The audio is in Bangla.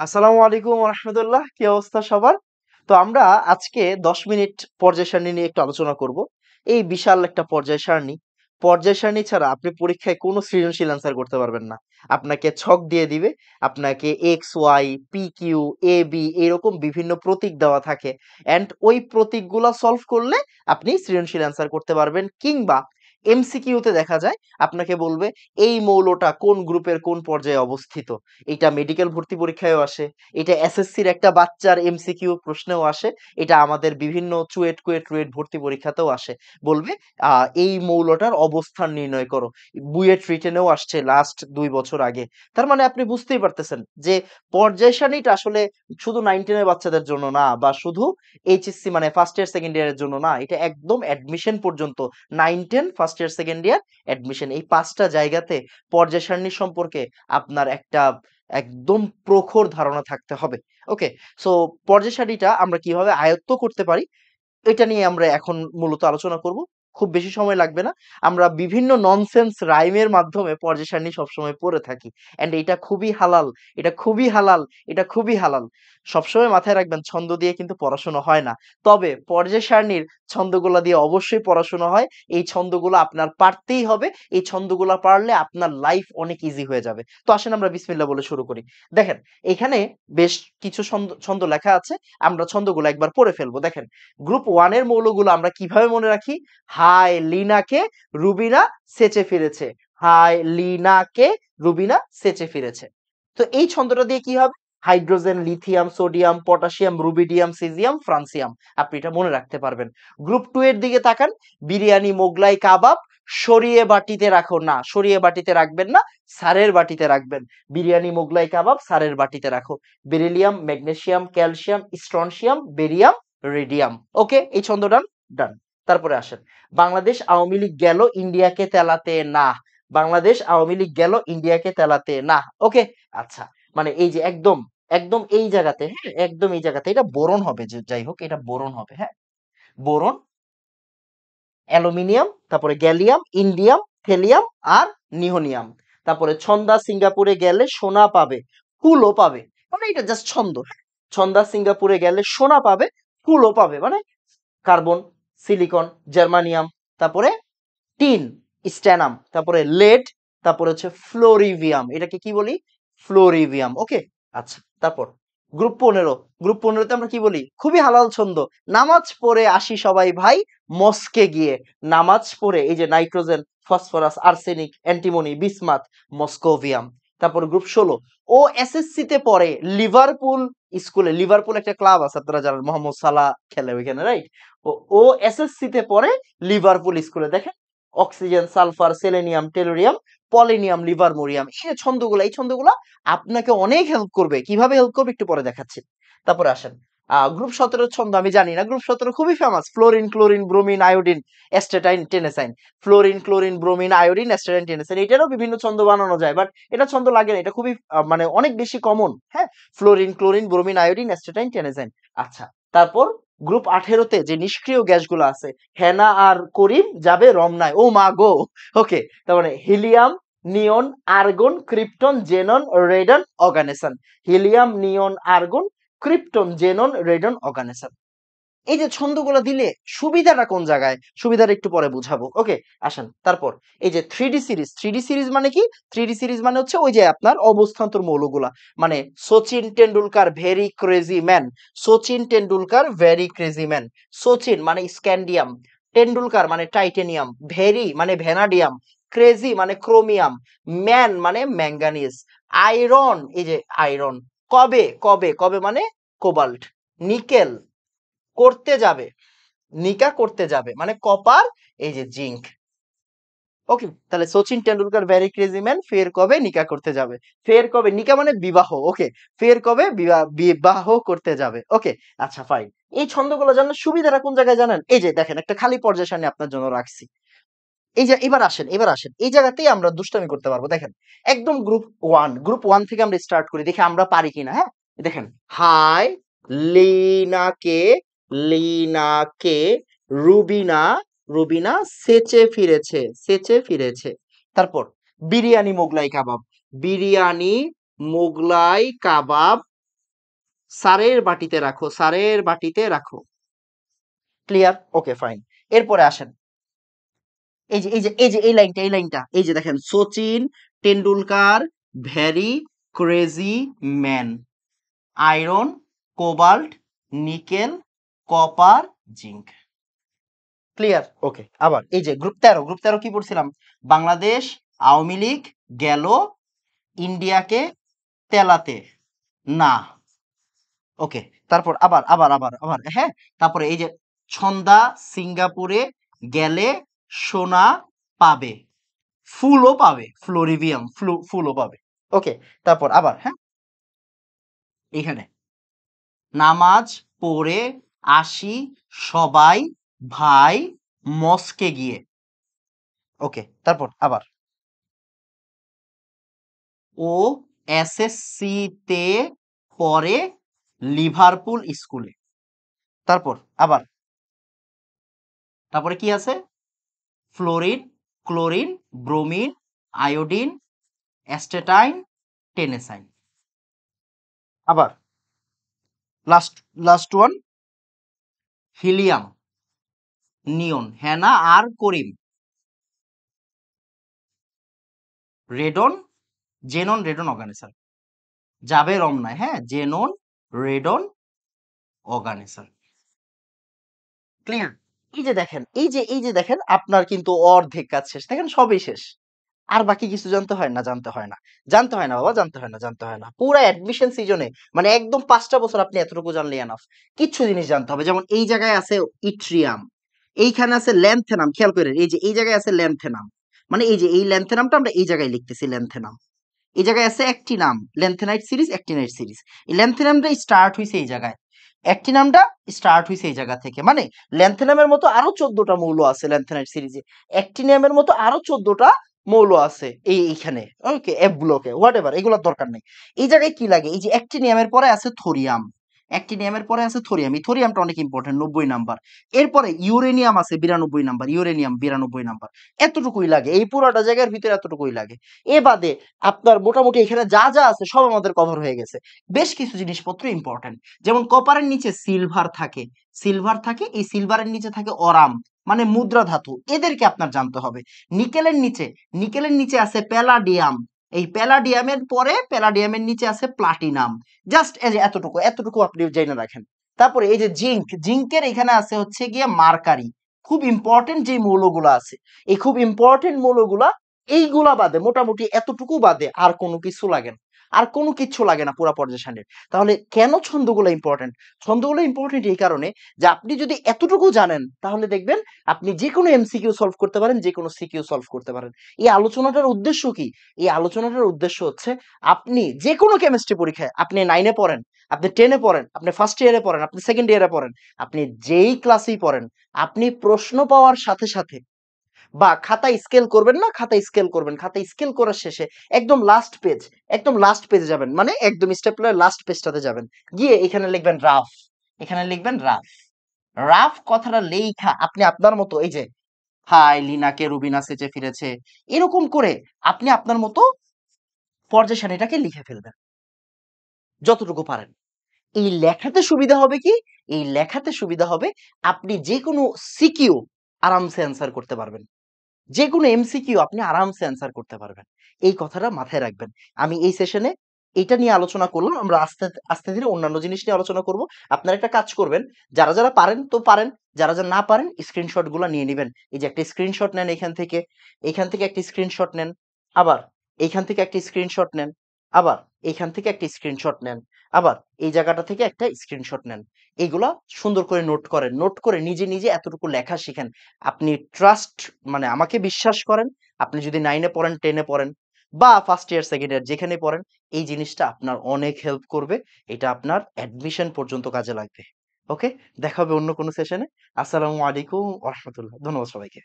আসসালামু আলাইকুম রহমতুল্লাহ, কি অবস্থা সবার? তো আমরা আজকে 10 মিনিট পর্যায় সারণী নিয়ে একটু আলোচনা করব। এই বিশাল একটা পর্যায় সারণী ছাড়া আপনি পরীক্ষায় কোনো সৃজনশীল অ্যান্সার করতে পারবেন না। আপনাকে ছক দিয়ে দিবে, আপনাকে x Y P Q A B এরকম বিভিন্ন প্রতীক দেওয়া থাকে, অ্যান্ড ওই প্রতীকগুলা সলভ করলে আপনি সৃজনশীল অ্যান্সার করতে পারবেন। কিংবা এমসিকিউতে দেখা যায় আপনাকে বলবে এই মৌলটা কোন গ্রুপের কোন পর্যায়ে অবস্থিত। এটা মেডিকেল ভর্তি পরীক্ষায়ও আসে, এটা এসএসসির একটা বাচ্চার এমসিকিউ প্রশ্নেও আসে, এটা আমাদের বিভিন্ন চুয়েট কুয়েট রুয়েট ভর্তি পরীক্ষাতেও আসে। বলবে এই মৌলটার অবস্থান নির্ণয় করো। বুয়েট রিটেনেও আসছে লাস্ট 2 বছর আগে। তার মানে আপনি বুঝতেই পারতেছেন যে পর্যায় সারণীটা আসলে শুধু 9-10 এর বাচ্চাদের জন্য না, বা শুধু এইচএসসি মানে ফার্স্ট ইয়ার সেকেন্ড ইয়ারের জন্য না, এটা একদম অ্যাডমিশন পর্যন্ত 9-10 first year second year admission, এই 5টা জায়গাতে পর্যায় সারণী সম্পর্কে আপনার একটা একদম প্রখর ধারণা থাকতে হবে। ওকে, সো পর্যায় সারণীটা আমরা কিভাবে আয়ত্ত করতে পারি এটা নিয়ে আমরা এখন মূলত আলোচনা করব। খুব বেশি সময় লাগবে না। আমরা বিভিন্ন ননসেন্স রাইমের মাধ্যমে পর্যায় সারণী সবসময় পড়ে থাকি। অ্যান্ড এটা খুবই হালাল, এটা খুবই হালাল, এটা খুবই হালাল। সবসময় মাথায় রাখবেন, ছন্দ দিয়ে কিন্তু পড়াশোনা হয় না। তবে পর্যায় সারণীর ছন্দগুলা দিয়ে অবশ্যই পড়াশোনা হয়। এই ছন্দগুলো আপনার পারতেই হবে। এই ছন্দগুলা পারলে আপনার লাইফ অনেক ইজি হয়ে যাবে। তো আসেন আমরা বিসমিল্লাহ বলে শুরু করি। দেখেন, এখানে বেশ কিছু ছন্দ ছন্দ লেখা আছে। আমরা ছন্দগুলো একবার পড়ে ফেলবো। দেখেন, গ্রুপ 1 এর মৌলগুলো আমরা কিভাবে মনে রাখি? হাই লিনাকে রুবিনা সেচে ফিরেছে। হাই লিনাকে রুবিনা সেচে ফিরেছে। তো এই ছন্দটা দিয়ে কি হবে? Hydrogen, lithium, sodium, potassium, rubidium, caesium, francium. আপনি এটা মনে রাখতে পারবেন। গ্রুপ 2 এর দিকে তাকান। বিরিয়ানি, মোগলাই, কাবাব। সরিয়ে বাটিতে রাখো না, সরিয়ে বাটিতে রাখবেন না, সারের বাটিতে রাখবেন। বিরিয়ানি, মোগলাই, কাবাব সারের বাটিতে রাখো। Beryllium, magnesium, calcium, strontium, barium, radium. Okay, এই ছন্দটা ডান। তারপরে আসেন, বাংলাদেশ আওয়ামী লীগ গেল ইন্ডিয়াকে তেলাতে না। বাংলাদেশ আওয়ামী লীগ গেল ইন্ডিয়াকে তেলাতে না। ওকে, আচ্ছা, মানে এই যে একদম একদম এই জায়গাতে, হ্যাঁ, একদম এই জায়গাতে এটা বোরন হবে, যে যাই হোক এটা বোরন হবে, হ্যাঁ। বোরন, অ্যালুমিনিয়াম, তারপরে গ্যালিয়াম, ইন্ডিয়াম, থেলিয়াম আর নিওনিয়াম। তারপরে ছন্দা সিঙ্গাপুরে গেলে সোনা পাবে, ফুলও পাবে। মানে এটা জাস্ট ছন্দ। ছন্দা সিঙ্গাপুরে গেলে সোনা পাবে, ফুলও পাবে, মানে কার্বন, সিলিকন, জার্মানিয়াম, তারপরে টিন, স্ট্যানাম, তারপরে লেড, তারপরে হচ্ছে ফ্লোরিভিয়াম। এটাকে কি বলি? ফ্লোরিভিয়াম। ওকে, আচ্ছা। তারপর গ্রুপ 15। গ্রুপ 15তে আমরা কি বলি? খুবই হালাল ছন্দ। নামাজ পড়ে আসি সবাই ভাই মস্কে গিয়ে। নামাজ পড়ে, এই যে nitrogen, phosphorus, arsenic, antimony, bismuth, মস্কোভিয়াম। তারপর গ্রুপ 16। ও এসএসসি তে পড়ে লিভারপুল স্কুলে। লিভারপুল একটা ক্লাব আছে, আপনারা জানেন, মোহাম্মদ সালাহ খেলে ওইখানে, রাইট? ও এসএসসি তে পড়ে লিভারপুল স্কুলে। দেখেন, oxygen, sulphur, selenium, tellurium, polonium, livermorium. এই যে ছন্দগুলা, এই ছন্দগুলা আপনাকে অনেক হেল্প করবে। কিভাবে হেল্প করবে একটু পরে দেখাচ্ছি। তারপরে আসেন, গ্রুপ 17 ছন্দ আমি জানি না। গ্রুপ 17 খুবই famous. Fluorine, chlorine, bromine, iodine, astatine, টেনেসাইন। Fluorine, chlorine, bromine, iodine, astatine, টেনেসাইন। এটারও বিভিন্ন ছন্দ বানানো যায়, বাট এটা ছন্দ লাগে না। এটা খুবই মানে অনেক বেশি কমন, হ্যাঁ। Fluorine, chlorine, bromine, iodine, astatine, টেনেসাইন। আচ্ছা, তারপর গ্রুপ 18 যে নিষ্ক্রিয় গ্যাসগুলো আছে, হেনা আর করিম যাবে রমনায়। ও মা গো! ওকে, তার মানে helium, neon, argon, krypton, xenon, radon, oganesson. Helium, neon, argon, krypton, xenon, radon, oganesson. এই যে ছন্দগুলো দিলে সুবিধাটা কোন জায়গায়, সুবিধাটা একটু পরে বুঝাবো। ওকে, আসেন। তারপর এই যে 3D সিরিজ। 3D সিরিজ মানে কি? 3D সিরিজ মানে হচ্ছে ওই যে আপনার অবস্থান্তর মৌলগুলা। মানে Sachin Tendulkar very crazy man. Sachin Tendulkar very crazy man. Sachin মানে স্ক্যান্ডিয়াম, টেন্ডুলকার মানে টাইটেনিয়াম, ভেরি মানে ভ্যানাডিয়াম, ক্রেজি মানে ক্রোমিয়াম, ম্যান মানে ম্যাঙ্গানিজ, আয়রন, এই যে আয়রন, কবে কবে কবে মানে কোবাল্ট, নিকেল করতে যাবে, নিকা করতে যাবে মানে কপার, এই যে জিঙ্ক। ওকে, তাহলে Sachin Tendulkar very crazy man ফের কবে নিকা করতে যাবে। ফের কবে, নিকা মানে বিবাহ, ওকে। ফের কবে বিবাহ করতে যাবে। ওকে, আচ্ছা ফাইন। এই ছন্দগুলো জানার সুবিধাটা কোন জায়গায় জানেন? এই যে দেখেন, একটা খালি পর্যায় সারণী আপনার জন্য রাখছি। এই যে এবার আসেন এই জায়গাতেই আমরা দুষ্টামি করতে পারবো। দেখেন, একদম গ্রুপ 1 থেকে আমরা স্টার্ট করি, দেখি আমরা পারি কিনা, হ্যাঁ। দেখেন, হাই লিনাকে, লিনাকে রুবিনা, রুবিনা সেচে ফিরেছে, সেচে ফিরেছে। তারপর বিরিয়ানি, মোগলাই, কাবাব। বিরিয়ানি, মোগলাই, কাবাব স্যারের বাটিতে রাখো, স্যারের বাটিতে রাখো। ক্লিয়ার? Okay fine. এরপরে আসেন। এই লাইনটা এই যে দেখেন, Sachin Tendulkar very crazy man, iron, cobalt, nickel, copper, zinc. Clear? Okay. আবার এই যে গ্রুপ 13 কি পড়ছিলাম? বাংলাদেশ আওয়ামী লীগ গেল ইন্ডিয়াকে তেলাতে না। ওকে। তারপর আবার আবার আবার আবার হ্যাঁ, তারপরে এই যে ছন্দা সিঙ্গাপুরে গেলে সোনা পাবে, ফুলও পাবে, ফ্লোরিভিয়াম ফুলও পাবে। ওকে। তারপর আবার হ্যাঁ, এখানে নামাজ পড়ে আসি সবাই ভাই মস্কে গিয়ে। ওকে। তারপর আবার ও এসএসসি তে পড়ে লিভারপুল স্কুলে। তারপর আবার তারপরে কি আছে? Fluorine, chlorine, bromine, iodine, astatine, টেনেসাইন। আবার লাস্ট লাস্ট ওয়ান, হিলিয়াম, নিয়ন, হ্যানা আর করিম, রেডন, জেনন, রেডন অর্গানিসার, যাবে রমনায়, হ্যাঁ, জেনন, রেডন, অর্গানিসার। ক্লিয়ার? এই যে দেখেন আপনার কিন্তু অর্ধেক কাজ শেষ, দেখেন সবই শেষ। আর বাকি কিছু জানতে হয় না, জানতে হয় না, জানতে হয় না বাবা, জানতে হয় না, জানতে হয় না। পুরো অ্যাডমিশন সিজনে মানে একদম 5টা বছর আপনি এতটুকু জানলে এনাফ। কিছু জিনিস জানতে হবে, যেমন এই জায়গায় আছে ইট্রিয়াম, এইখানে আছে ল্যান্থেনাম, খেয়াল করেন এই যে এই জায়গায় আছে ল্যান্থেনাম, মানে এই যে এই ল্যান্থেনামটা আমরা এই জায়গায় লিখতেছি ল্যান্থেনাম। এই জায়গায় আছে অ্যাক্টিনাম, ল্যান্থেনাইট সিরিজ, অ্যাক্টিনাইট সিরিজ। এই ল্যান্থেনামটা স্টার্ট হইছে এই জায়গায়, অ্যাক্টিনামটা স্টার্ট হইছে এই জায়গা থেকে। মানে ল্যান্থেনামের মতো আরো 14টা মৌল আছে ল্যান্থেনাইট সিরিজে, অ্যাক্টিনিয়ামের মতো আরো 14টা মৌল আছে এইখানে। ওকে, এফ ব্লকে হোয়াট এভার, এগুলোর দরকার নেই। এই জায়গায় কি লাগে? এই যে অ্যাক্টিনিয়ামের পরে আছে থোরিয়াম, অ্যাক্টিনিয়ামের পরে আছে থোরিয়াম, এই থোরিয়ামটা অনেক ইম্পর্টেন্ট, 90 নাম্বার। এরপরে ইউরেনিয়াম আছে 92 নাম্বার, ইউরেনিয়াম 92 নাম্বার। এতটুকুই লাগে, এই পুরোটা জায়গার ভিতরে এতটুকুই লাগে। এ বাদে আপনার মোটামুটি এখানে যা যা আছে সব আমাদের কভার হয়ে গেছে। বেশ কিছু জিনিসপত্র ইম্পর্টেন্ট, যেমন কপারের নিচে সিলভার থাকে, সিলভার থাকে, এই সিলভারের নিচে থাকে অরাম, মানে মুদ্রা ধাতু, এদেরকে আপনার জানতে হবে। নিকেলের নিচে, নিকেলের নিচে আছে প্যালাডিয়াম, এই প্যালাডিয়ামের পরে প্যালাডিয়ামের নিচে আছে প্লাটিনাম। জাস্ট এই যে এতটুকু এতটুকু আপনি জেনে রাখেন। তারপরে এই যে জিঙ্ক, জিঙ্কের এখানে আছে হচ্ছে গিয়ে মার্কারি। খুব ইম্পর্টেন্ট যে মৌলগুলো আছে, এই খুব ইম্পর্টেন্ট মৌলগুলা, এইগুলা বাদে মোটামুটি এতটুকু বাদে আর কোনো কিছু লাগে না, আর কোনো কিছু লাগে না পুরা পর্যায় সারণীর। তাহলে কেন ছন্দগুলো ইম্পর্টেন্ট? ছন্দগুলো ইম্পর্টেন্ট এই কারণে যে আপনি যদি এতটুকু জানেন তাহলে দেখবেন আপনি যে কোনো এমসিকিউ সলভ করতে পারেন, যে কোনো সিকিউ সলভ করতে পারেন। এই আলোচনাটার উদ্দেশ্য কি? এই আলোচনাটার উদ্দেশ্য হচ্ছে আপনি যে কোনো কেমিস্ট্রি পরীক্ষায়, আপনি 9-এ পড়েন, আপনি 10-এ পড়েন, আপনি ফার্স্ট ইয়ারে পড়েন, আপনি সেকেন্ড ইয়ারে পড়েন, আপনি যেই ক্লাসেই পড়েন, আপনি প্রশ্ন পাওয়ার সাথে সাথে বা খাতা স্কেল করবেন না, খাতা স্কেল করবেন, খাতা স্কেল করার শেষে একদম লাস্ট পেজ, একদম লাস্ট পেজে যাবেন, মানে একদম স্টেপলার লাস্ট পেজটাতে যাবেন, গিয়ে এখানে লিখবেন রাফ, এখানে লিখবেন রাফ। রাফ কথাটা লেখা আপনি আপনার মতো এই যে হাই লিনাকে রুবিনা সেচে ফিরেছে, এরকম করে আপনি আপনার মতো পর্যায় সারণীটাকে লিখে ফেলবেন যতটুকু পারেন। এই লেখাতে সুবিধা হবে কি? এই লেখাতে সুবিধা হবে আপনি যে কোনো সিকিউ আরামসে অ্যান্সার করতে পারবেন, যে কোনো এমসিকিউ আপনি আরামসে অ্যান্সার করতে পারবেন। এই কথাটা মাথায় রাখবেন। আমি এই সেশনে এটা নিয়ে আলোচনা করলাম, আমরা আস্তে আস্তে ধীরে অন্যান্য জিনিস নিয়ে আলোচনা করব। আপনারা একটা কাজ করবেন, যারা যারা পারেন তো পারেন, যারা যারা না পারেন স্ক্রিনশট গুলো নিয়ে নেবেন। এই যে একটা স্ক্রিনশট নেন এখান থেকে, এইখান থেকে একটা স্ক্রিনশট নেন, আবার এইখান থেকে একটা স্ক্রিনশট নেন, আবার এইখান থেকে একটা স্ক্রিনশট নেন, আবার এই জায়গাটা থেকে একটা স্ক্রিনশট নেন। এইগুলা সুন্দর করে নোট করেন, নোট করে নিজে নিজে এতটুকু লেখা শিখেন। আপনি ট্রাস্ট, মানে আমাকে বিশ্বাস করেন, আপনি যদি 9-এ পড়েন, 10-এ পড়েন বা ফার্স্ট ইয়ার সেকেন্ড ইয়ার যেখানে পড়েন, এই জিনিসটা আপনার অনেক হেল্প করবে। এটা আপনার অ্যাডমিশন পর্যন্ত কাজে লাগবে। ওকে, দেখা হবে অন্য কোনো সেশনে। আসসালামু আলাইকুম ওয়া রাহমাতুল্লাহ। ধন্যবাদ সবাইকে।